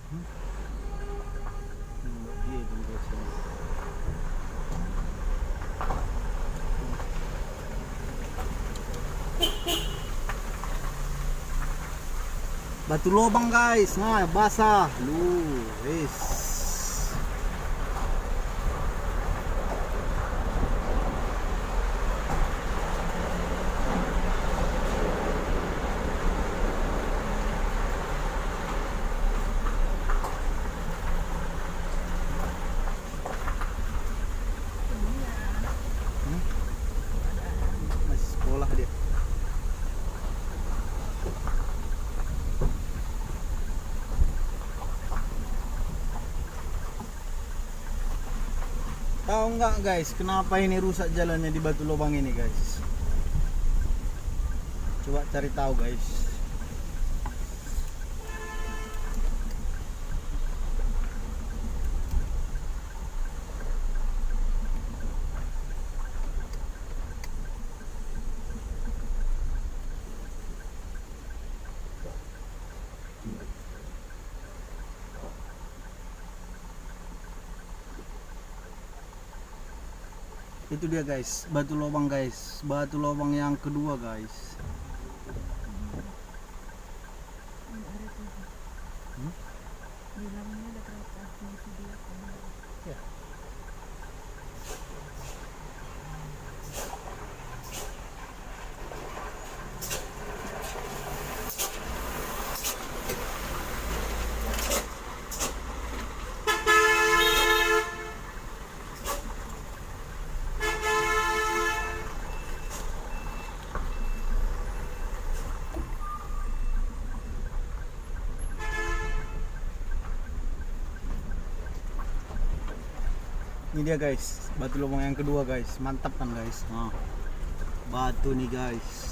Dia dong guys ini. Batu lubang guys, nah basah lu, wis. Masih sekolah dia. Tahu nggak guys, kenapa ini rusak jalannya di Batu Lubang ini guys? Coba cari tahu guys. Itu dia guys, batu lubang guys, batu lubang yang kedua guys. Ya. Ini dia guys, batu lubang yang kedua guys, mantap kan guys. Nah, batu nih guys.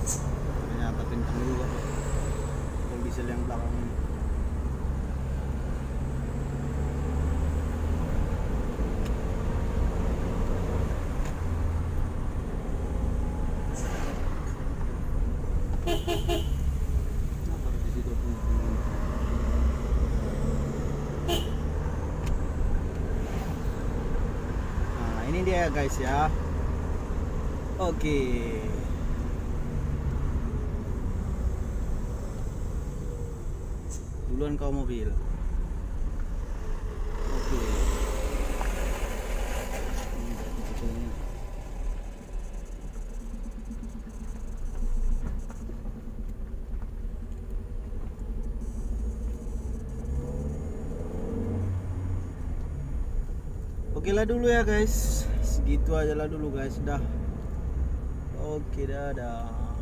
Ternyata kencang juga kalau diesel yang belakang ini. Nah, baru di situ tuh. Nah, ini dia guys ya. Oke. Duluan kau mobil. Oke. Oke lah dulu ya guys. Segitu aja lah dulu guys. Dah. Oke, dadah.